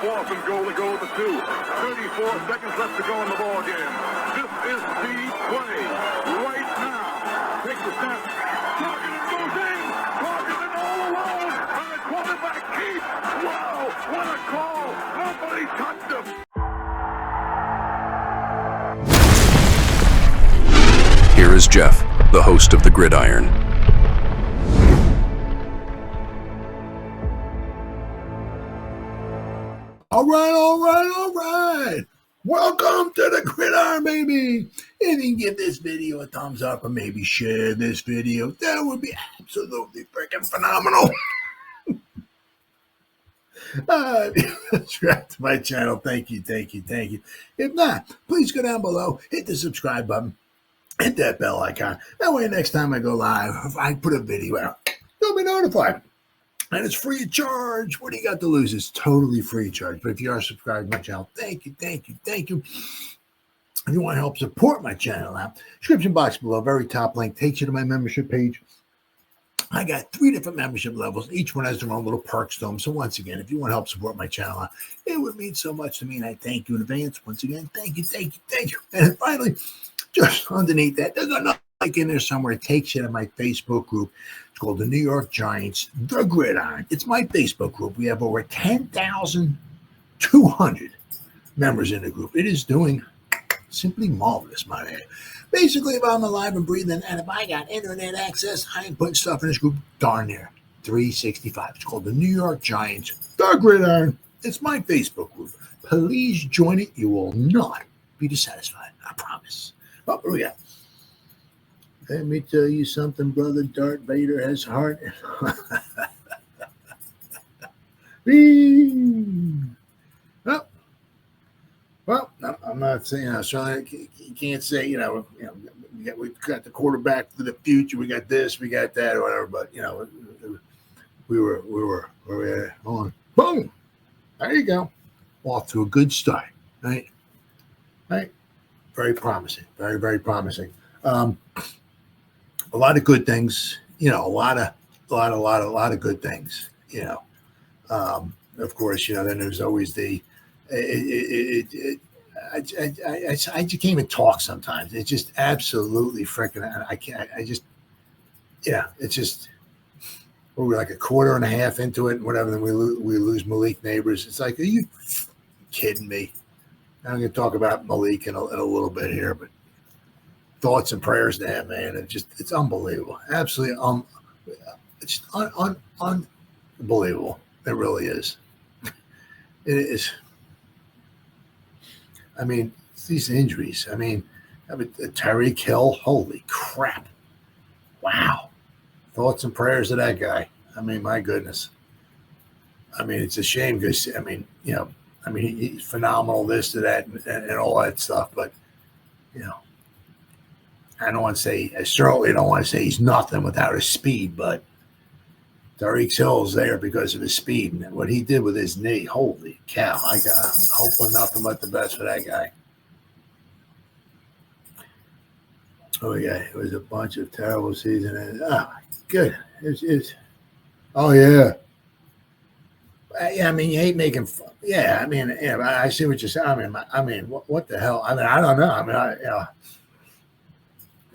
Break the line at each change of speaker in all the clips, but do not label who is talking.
4th and goal to go to 2. 34 seconds left to go in the ball game. This is the play right now. Takes the snap. Targeted goes in. Targeted all alone. And the quarterback keeps. Wow, what a call. Nobody touched him.
Here is Jeff, the host of the Gridiron.
All right. Welcome to the Gridiron, baby. If you can give this video a thumbs up or maybe share this video, that would be absolutely freaking phenomenal. Subscribe to my channel. Thank you. If not, please go down below, hit the subscribe button, hit that bell icon. That way next time I go live, if I put a video out, you'll be notified. And it's free of charge. What do you got to lose? It's totally free of charge. But if you are subscribed to my channel, thank you. If you want to help support my channel out, description box below, very top link, takes you to my membership page. I got 3 different membership levels. Each one has their own little perks to them. So once again, if you want to help support my channel out, it would mean so much to me. And I thank you in advance. Once again, thank you. And finally, just underneath that, there's another link in there somewhere. It takes you to my Facebook group. It's called the New York Giants, The Gridiron. It's my Facebook group. We have over 10,200 members in the group. It is doing simply marvelous, my man. Basically, if I'm alive and breathing, and if I got internet access, I am putting stuff in this group darn near 365. It's called the New York Giants, The Gridiron. It's my Facebook group. Please join it. You will not be dissatisfied. I promise. Oh, here we go. Let me tell you something, brother. Darth Vader has heart. Well, I'm not saying, so you can't say, we got the quarterback for the future. We got this, we got that, or whatever. But we were on. Boom. There you go. Off to a good start. Right. Very promising. Very promising. A lot of good things, a lot of good things, of course, then there's always I just can't even talk sometimes. It's just absolutely freaking, it's just, we're like a quarter and a half into it and whatever. Then we lose Malik Neighbors. It's like, are you kidding me? I'm going to talk about Malik in a little bit here, but thoughts and prayers to him, man. It's unbelievable. Absolutely. It's unbelievable. It really is. It is. I mean, these injuries. I mean, Tyreek Hill. Holy crap. Wow. Thoughts and prayers to that guy. I mean, my goodness. I mean, it's a shame because, he's phenomenal, this to that and all that stuff. But, I certainly don't want to say he's nothing without his speed, but Tyreek Hill's there because of his speed and what he did with his knee. Holy cow. I got hopefully nothing but the best for that guy. Oh, yeah. It was a bunch of terrible seasons. Good. Oh, yeah. I mean, you hate making fun. Yeah, I see what you're saying. I mean, what the hell? I mean, I don't know.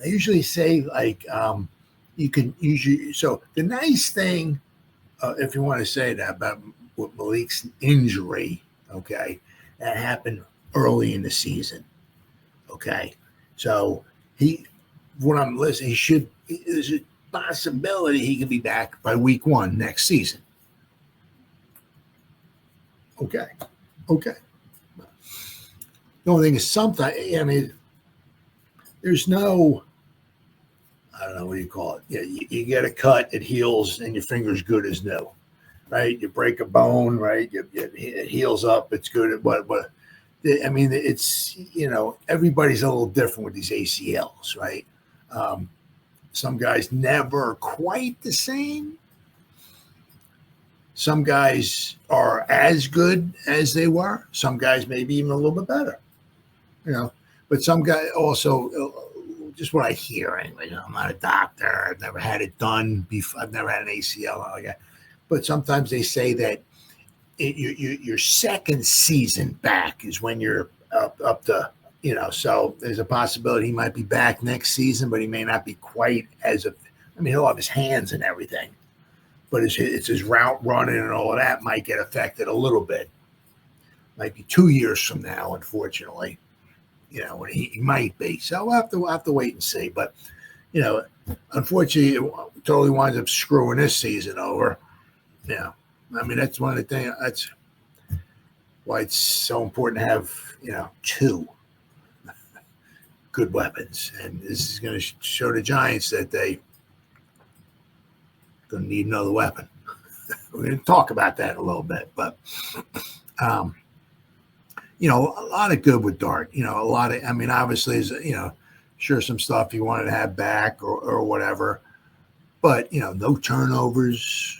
I usually say you can usually. So the nice thing, if you want to say that about Malik's injury, okay, that happened early in the season, okay. So when I'm listening, there's a possibility he could be back by week 1 next season. Okay. The only thing is sometimes, there's no, I don't know, what do you call it? Yeah, you get a cut, it heals, and your finger's good as new, right? You break a bone, right? It heals up, it's good. But it's, everybody's a little different with these ACLs, right? Some guys never quite the same. Some guys are as good as they were. Some guys maybe even a little bit better, But some guys also, just what I hear anyway. I'm not a doctor. I've never had it done before. I've never had an ACL like that. But sometimes they say that your second season back is when you're up to, so there's a possibility he might be back next season, but he may not be quite he'll have his hands and everything, but it's his route running and all of that might get affected a little bit. Might be 2 years from now, unfortunately, when he might be. So we'll have to wait and see. But, unfortunately, it totally winds up screwing this season over. That's one of the things. That's why it's so important to have, two good weapons. And this is going to show the Giants that they're going to need another weapon. We're going to talk about that a little bit. But, a lot of good with Dart. Obviously, sure, some stuff he wanted to have back or whatever. But, no turnovers,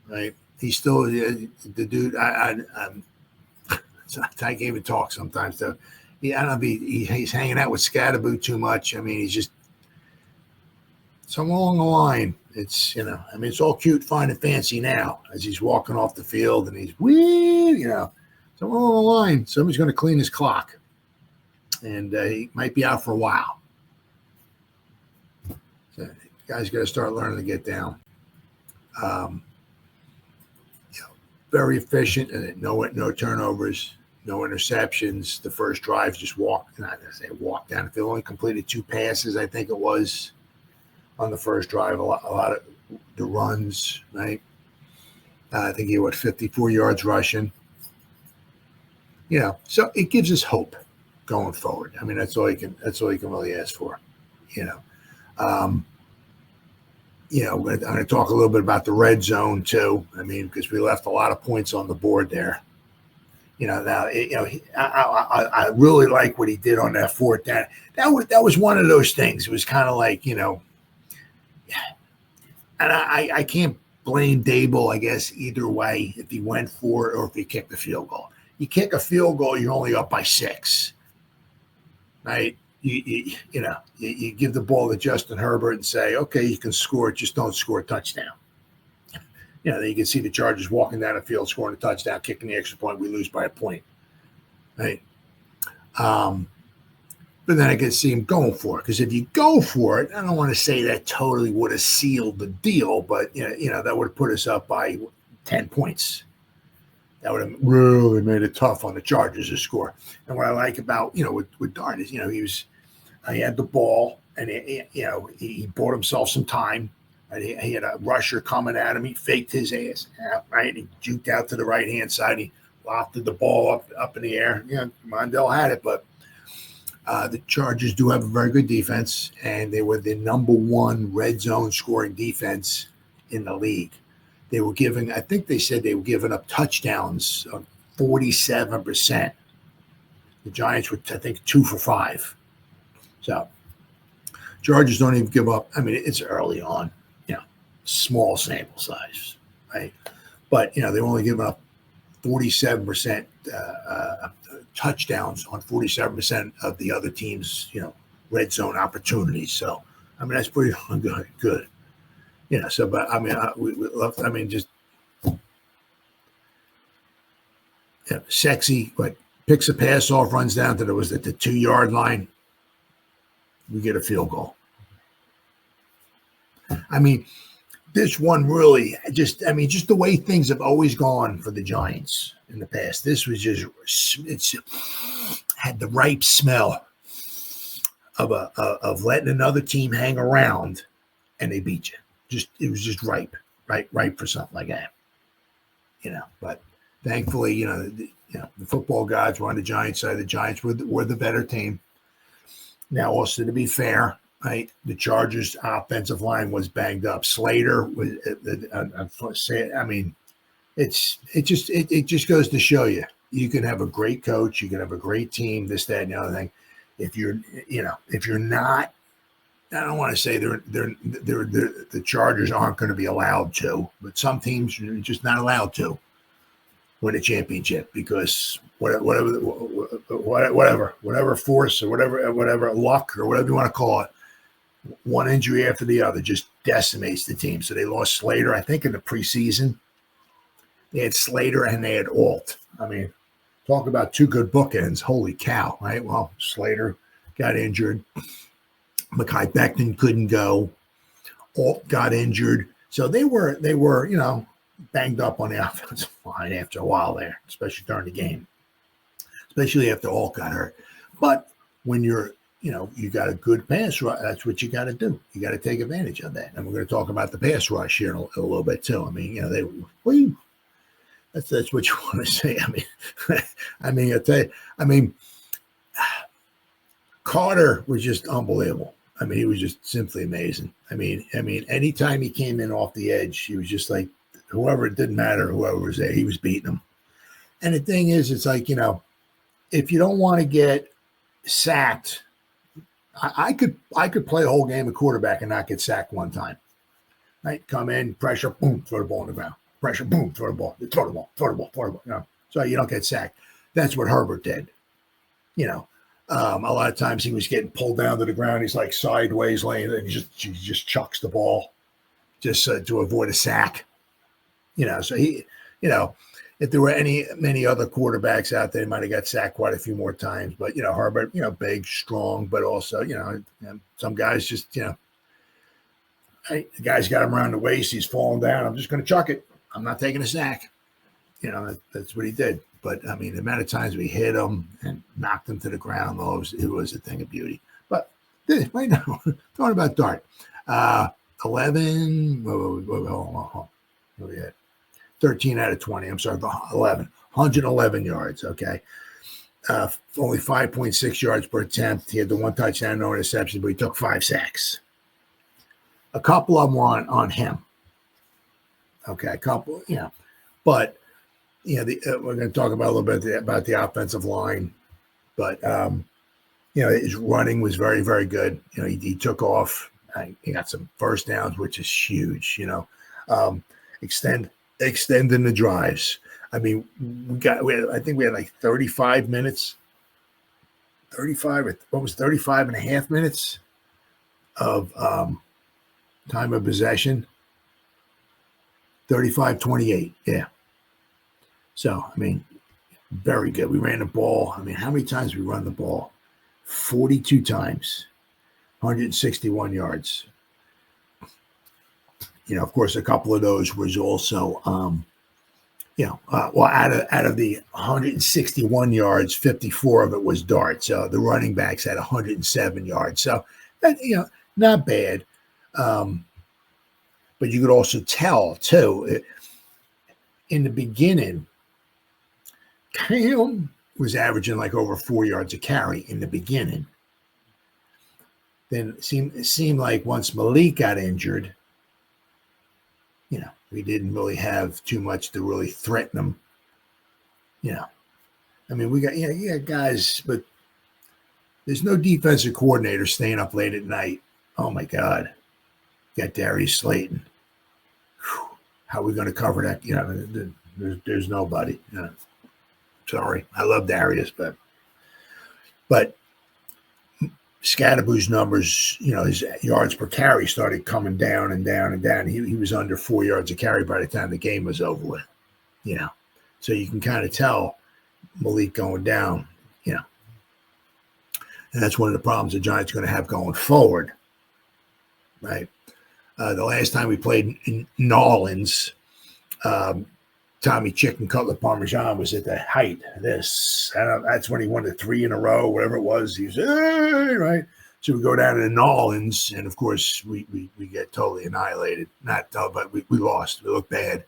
right? He's still the dude. I can't even talk sometimes. Though. I don't know if he's hanging out with Scatterboo too much. He's just somewhere along the line. It's it's all cute, fine, and fancy now as he's walking off the field and he's somewhere along the line. Somebody's going to clean his clock, and he might be out for a while. So guys got to start learning to get down. Very efficient, and no turnovers, no interceptions. The first drive just walked down the field. Only completed 2 passes, I think it was, on the first drive. A lot of the runs, right? I think he went 54 yards rushing. So it gives us hope going forward. That's all you can really ask for. I'm going to talk a little bit about the red zone too. Because we left a lot of points on the board there. I really like what he did on that fourth down. That was one of those things. It was kind of like, and I can't blame Dable, I guess, either way, if he went for it or if he kicked the field goal. You kick a field goal, you're only up by 6, right? You give the ball to Justin Herbert and say, okay, you can score it, just don't score a touchdown. Then you can see the Chargers walking down the field, scoring a touchdown, kicking the extra point, we lose by a point, right? But then I can see him going for it, because if you go for it, I don't want to say that totally would have sealed the deal, but that would have put us up by 10 points. That would have really made it tough on the Chargers to score. And what I like about, with Dart is, he had the ball and, he bought himself some time. And he had a rusher coming at him. He faked his ass out, right? He juked out to the right-hand side. He lofted the ball up in the air. Mondale had it, but the Chargers do have a very good defense, and they were the number 1 red zone scoring defense in the league. They were giving, I think they said they were giving up touchdowns of 47%. The Giants were, I think, 2 for 5. So Chargers don't even give up. It's early on, small sample size, right? But, they've only given up 47% touchdowns on 47% of the other team's, red zone opportunities. So, that's pretty good. So, but we love, just sexy, but picks a pass off, runs down to the 2-yard line. We get a field goal. This one really just the way things have always gone for the Giants in the past. This was it's had the ripe smell of letting another team hang around and they beat you. It was just ripe for something like that. But thankfully, the football gods were on the Giants side. The Giants were the better team. Now, also to be fair, right, the Chargers' offensive line was banged up. Slater was. It just goes to show you can have a great coach, you can have a great team, this, that, and the other thing. If you're not, I don't want to say the Chargers aren't going to be allowed to, but some teams are just not allowed to win a championship because whatever force or whatever luck or whatever you want to call it, one injury after the other just decimates the team. So they lost Slater, I think, in the preseason. They had Slater and they had Alt. I mean, talk about two good bookends. Holy cow, right? Well, Slater got injured. Mekhi Becton couldn't go. Alt got injured. So they were, banged up on the offensive line after a while there, especially during the game, especially after Alt got hurt. But when you're, you got a good pass rush, that's what you got to do. You got to take advantage of that. And we're going to talk about the pass rush here in a little bit too. I mean, that's what you want to say. I mean, Carter was just unbelievable. I mean, he was just simply amazing. I mean, anytime he came in off the edge, he was just like, whoever, it didn't matter, whoever was there, he was beating them. And the thing is, it's like, if you don't want to get sacked, I could play a whole game of quarterback and not get sacked one time. Right? Come in, pressure, boom, throw the ball on the ground. Pressure, boom, throw the ball. So you don't get sacked. That's what Herbert did. A lot of times he was getting pulled down to the ground. He's like sideways laying, and he just chucks the ball just to avoid a sack. So he, if there were many other quarterbacks out there, he might have got sacked quite a few more times. But Herbert, big, strong, but also some guys just the guy's got him around the waist. He's falling down. I'm just going to chuck it. I'm not taking a sack. That's what he did. But I mean, the amount of times we hit him and knocked him to the ground, it was a thing of beauty. But right now, talking about Dart, 11. Hold on. What we had? 13 out of 20. I'm sorry, 11. 111 yards. Okay. Only 5.6 yards per attempt. He had the one touchdown, no interception, but he took 5 sacks. A couple of them were on him. Okay, a couple, but we're going to talk about a little bit about the offensive line, but his running was very, very good. He took off. He got some first downs, which is huge. Extending the drives. I mean, I think we had like 35 minutes. 35 and a half minutes of time of possession. 35-28. Yeah. So, I mean, very good. We ran the ball. I mean, how many times we run the ball? 42 times, 161 yards. Of course, a couple of those was also, out of the 161 yards, 54 of it was Dart. So the running backs had 107 yards. So, that, not bad. But you could also tell, too, in the beginning, Cam was averaging like over 4 yards a carry in the beginning. Then it seemed like once Malik got injured, we didn't really have too much to really threaten him. I mean, we got guys, but there's no defensive coordinator staying up late at night. Oh my God. Got Darius Slayton. Whew. How are we going to cover that? There's nobody. Sorry, I love Darius, but Scadaboo's numbers, his yards per carry started coming down and down and down. He was under 4 yards a carry by the time the game was over with. So you can kind of tell Malik going down. And that's one of the problems the Giants are going to have going forward, right? The last time we played in Nolans, Tommy Chicken Cutler Parmesan was at the height of this. That's when he won the 3 in a row, whatever it was. He was, hey, right? So we go down to Nolans, and of course we get totally annihilated. But we lost. We looked bad.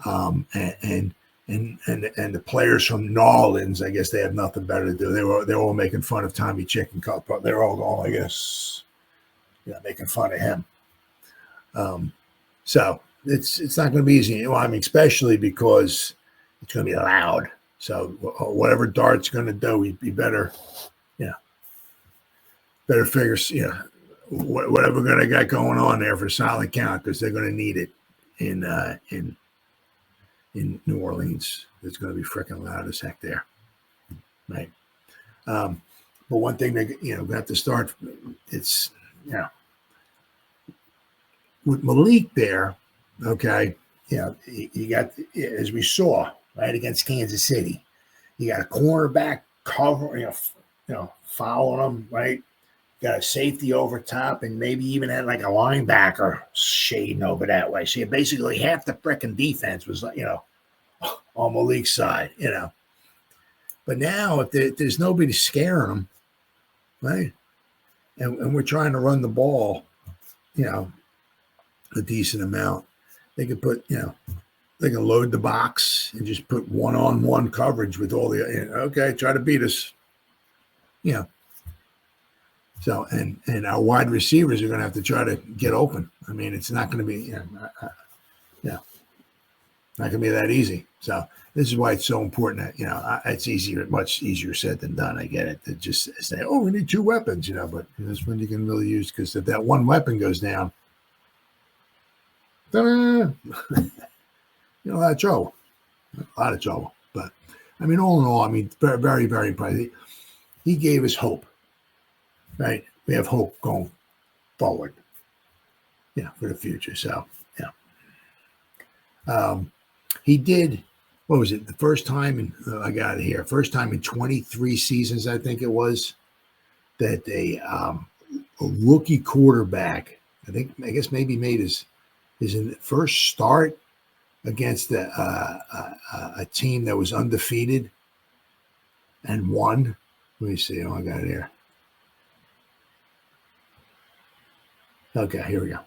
And the players from Nolans, I guess they have nothing better to do. They were all making fun of Tommy Chicken Cutler. They're all going, I guess, making fun of him. So it's not going to be easy. Well, I mean, especially because it's going to be loud. So whatever Dart's going to do, we better figure, whatever we're going to get going on there for solid count, because they're going to need it in New Orleans. It's going to be freaking loud as heck there, right? But one thing that we have to start. It's with Malik there. Okay, you got, as we saw, right, against Kansas City, you got a cornerback cover, following them, right? Got a safety over top, and maybe even had like a linebacker shading over that way. So basically half the frickin' defense was, on Malik's side, But now, if there's nobody scaring them, right, and we're trying to run the ball, a decent amount, they could put, they can load the box and just put one-on-one coverage with all the, okay, try to beat us, So, and our wide receivers are going to have to try to get open. I mean, it's not going to be, not going to be that easy. So this is why it's so important that, it's much easier said than done. I get it. To just say, oh, we need 2 weapons, but that's when you can really use, because if that one weapon goes down, a lot of trouble. But, I mean, all in all, very, very, very impressive. He gave us hope. Right, we have hope going forward, for the future. So, he did. What was it? The first time I got it here. First time in 23 seasons, I think it was, that a rookie quarterback, I guess maybe made his first start against a team that was undefeated and won. Let me see. Oh, I got it here. Okay, here we go.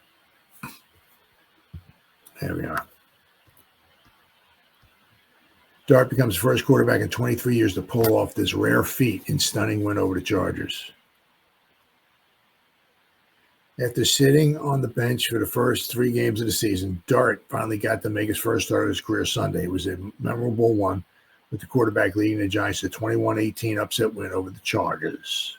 There we are. Dart becomes the first quarterback in 23 years to pull off this rare feat in stunning win over the Chargers. After sitting on the bench for the first 3 games of the season, Dart finally got to make his first start of his career Sunday. It was a memorable one, with the quarterback leading the Giants to a 21-18 upset win over the Chargers.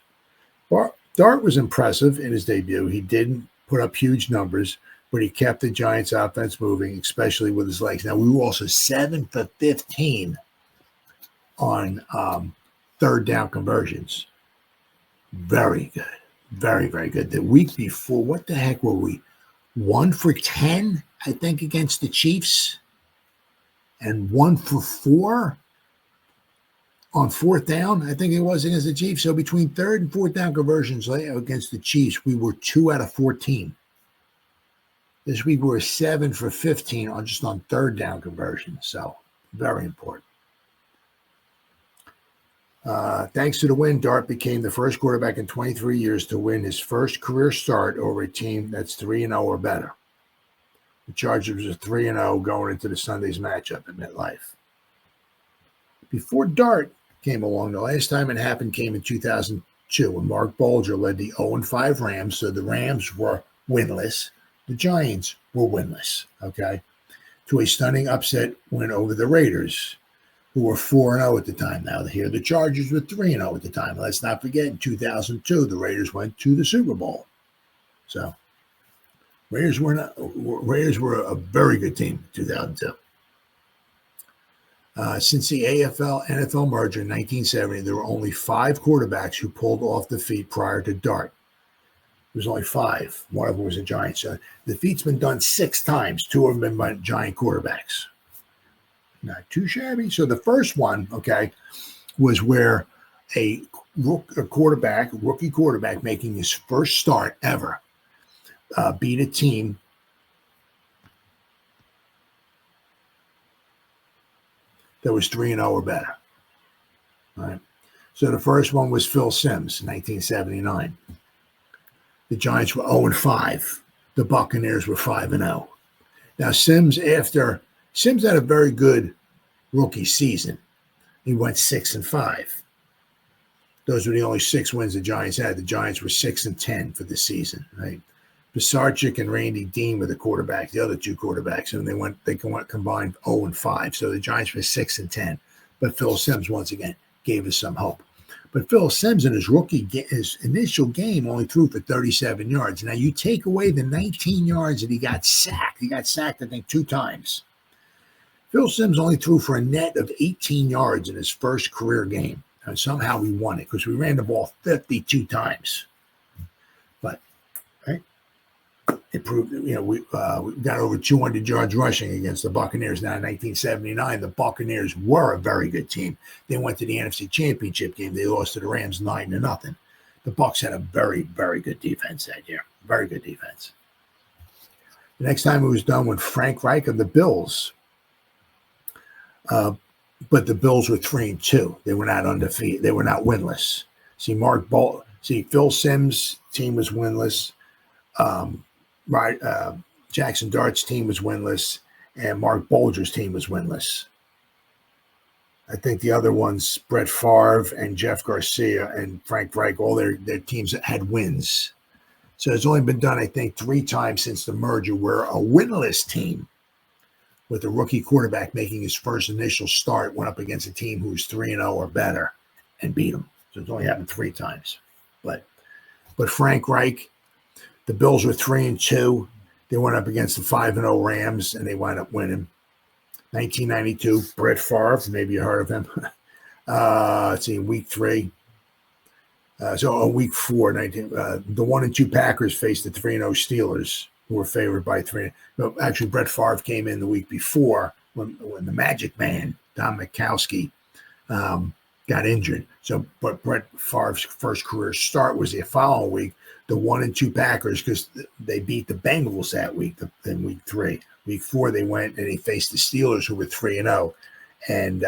Dart was impressive in his debut. He didn't put up huge numbers, but he kept the Giants' offense moving, especially with his legs. Now, we were also 7 for 15 on third down conversions. Very good. Very, very good. The week before, what the heck were we? 1 for 10, I think, against the Chiefs, and 1 for 4 on fourth down, I think it was, against the Chiefs. So between third and fourth down conversions against the Chiefs, we were 2 out of 14. This week we were 7 for 15 on third down conversions. So very important. Thanks to the win, Dart became the first quarterback in 23 years to win his first career start over a team that's 3-0 or better. The Chargers are 3-0 going into the Sunday's matchup at MetLife. Before Dart came along, the last time it happened came in 2002 when Mark Bulger led the 0-5 Rams. So the Rams were winless. The Giants were winless, okay, to a stunning upset win over the Raiders, who were 4-0 at the time. Now here the Chargers were 3-0 at the time. Let's not forget, in 2002, the Raiders went to the Super Bowl. So Raiders were a very good team in 2002. Since the AFL-NFL merger in 1970, there were only 5 quarterbacks who pulled off the feat prior to Dart. There was only 5. One of them was a Giant. So the feat's been done 6 times. 2 of them been by Giant quarterbacks. Not too shabby. So the first one, okay, was where a rookie quarterback making his first start ever beat a team that was 3-0 or better. All right. So the first one was Phil Simms in 1979. The Giants were 0-5. The Buccaneers were 5-0. Now Simms had a very good rookie season. He went 6-5. Those were the only 6 wins the Giants had. The Giants were 6-10 for the season, right? Pisarcik and Randy Dean were the quarterbacks, the other 2 quarterbacks, and they went combined 0-5. So the Giants were 6-10. But Phil Simms once again gave us some hope. But Phil Simms in his initial game only threw for 37 yards. Now you take away the 19 yards that he got sacked. He got sacked, I think, 2 times. Phil Simms only threw for a net of 18 yards in his first career game. And somehow we won it because we ran the ball 52 times. But right, it proved, we got over 200 yards rushing against the Buccaneers. Now, in 1979, the Buccaneers were a very good team. They went to the NFC Championship game. They lost to the Rams 9-0. The Bucs had a very, very good defense that year. Very good defense. The next time it was done with Frank Reich of the Bills. But the Bills were 3-2. They were not undefeated. They were not winless. Phil Simms' team was winless. Jaxson Dart's team was winless, and Mark Bolger's team was winless. I think the other ones, Brett Favre and Jeff Garcia and Frank Reich, all their teams had wins. So it's only been done, I think, 3 times since the merger where a winless team with a rookie quarterback making his first initial start went up against a team who was 3-0 or better and beat them. So it's only happened 3 times. But Frank Reich, the Bills were 3-2. They went up against the 5-0 Rams, and they wound up winning. 1992, Brett Favre, maybe you heard of him. Let's see, week 3. So week 4, the 1-2 Packers faced the 3-0 Steelers, who were favored by 3. No, actually, Brett Favre came in the week before when the Magic Man, Don Mikowski, got injured. So, but Brett Favre's first career start was the following week, the 1-2 Packers, because they beat the Bengals that week, in week 3. Week 4, they went and they faced the Steelers, who were 3-0. And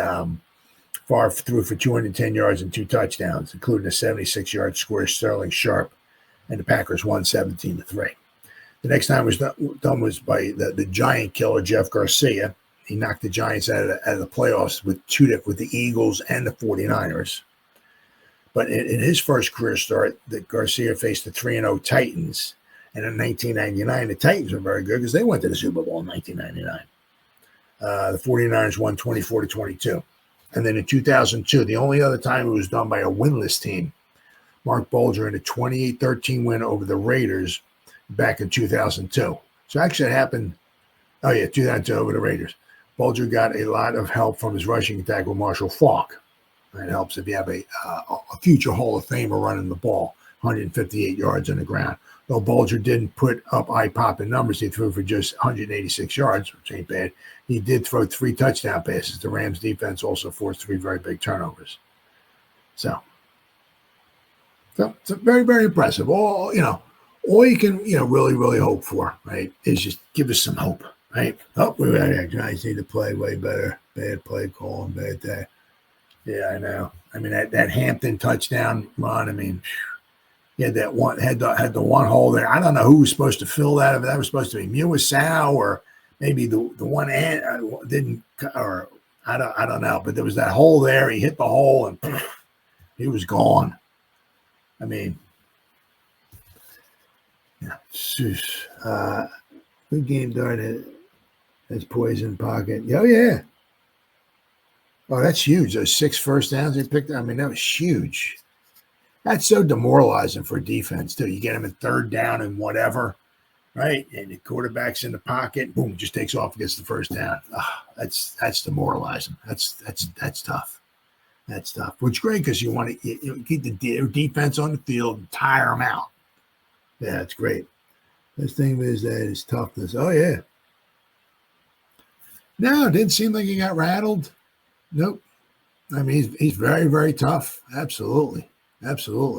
Favre threw for 210 yards and 2 touchdowns, including a 76-yard score, Sterling Sharp, and the Packers won 17-3. The next time it was done was by the giant killer, Jeff Garcia. He knocked the Giants out of the playoffs with the Eagles and the 49ers. But in his first career start, Garcia faced the 3-0 Titans. And in 1999, the Titans were very good because they went to the Super Bowl in 1999. The 49ers won 24-22. And then in 2002, the only other time it was done by a winless team, Mark Bolger in a 28-13 win over the Raiders back in 2002. So actually it happened, 2002 over the Raiders. Bolger got a lot of help from his rushing attack with Marshall Faulk. It helps if you have a future Hall of Famer running the ball, 158 yards on the ground. Though Bolger didn't put up eye-popping numbers, he threw for just 186 yards, which ain't bad. He did throw 3 touchdown passes. The Rams defense also forced 3 very big turnovers. So it's very, very impressive. All you can, really, really hope for, right, is just give us some hope, right? Oh, we guys need to play way better. Bad play call, bad day. Yeah, I know. I mean, that Hampton touchdown run, I mean, had the one hole there. I don't know who was supposed to fill that. If that was supposed to be Muasau or maybe the one didn't, or I don't know. But there was that hole there. He hit the hole and he was gone. I mean, yeah. Good game, Dart. That's poison pocket. Oh yeah. Oh, that's huge. Those 6 first downs they picked. I mean, that was huge. That's so demoralizing for defense, too. You get them in 3rd down and whatever, right? And the quarterback's in the pocket. Boom, just takes off against the first down. That's demoralizing. That's tough. That's tough. Which is great because you want to keep the defense on the field and tire them out. Yeah, it's great. This thing is that is toughness. Oh, yeah. No, it didn't seem like he got rattled. Nope. I mean, he's very, very tough. Absolutely.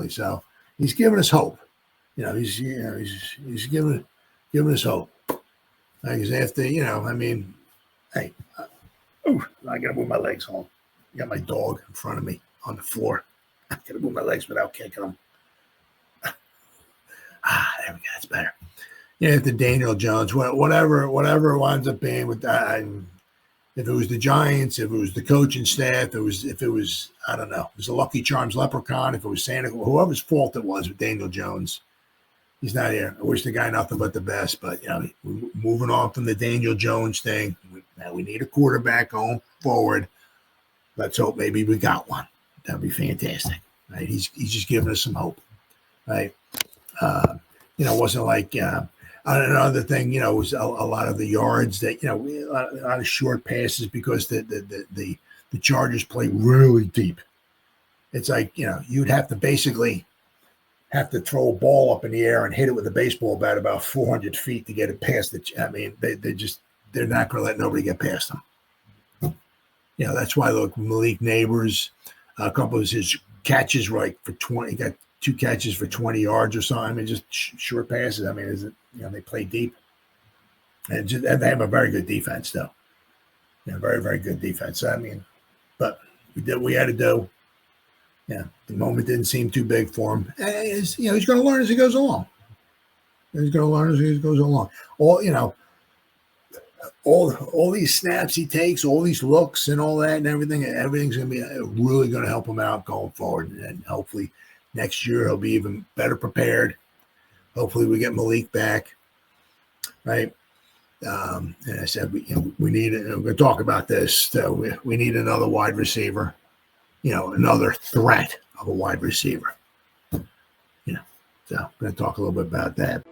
So he's giving us hope. He's giving us hope. Because after, I mean, hey, I got to move my legs home. I got my dog in front of me on the floor. I got to move my legs without kicking them. There we go. That's better. After Daniel Jones, whatever it winds up being with that. If it was the Giants, if it was the coaching staff, if it was I don't know, it was a Lucky Charms leprechaun, if it was Santa, whoever's fault it was with Daniel Jones, he's not here. I wish the guy nothing but the best, but we're moving on from the Daniel Jones thing. Now we need a quarterback going forward. Let's hope maybe we got one. That'd be fantastic, right? He's just giving us some hope, right? It wasn't like. Another thing, was a lot of the yards that, a lot of short passes because the Chargers play really deep. It's like, you'd have to basically have to throw a ball up in the air and hit it with a baseball bat about 400 feet to get it past the. I mean, they're not going to let nobody get past them. That's why look, Malik Neighbors, a couple of his catches right for 20. Got 2 catches for 20 yards or something. I mean, just short passes. I mean, they play deep, and they have a very good defense, though. Very, very good defense. I mean, but we did what we had to do. The moment didn't seem too big for him. He's going to learn as he goes along. All these snaps he takes, all these looks and all that and everything's going to be really going to help him out going forward. And hopefully next year he'll be even better prepared. Hopefully we get Malik back, right? And I said, we need it. We're going to talk about this. So we need another wide receiver, another threat of a wide receiver. So I'm going to talk a little bit about that.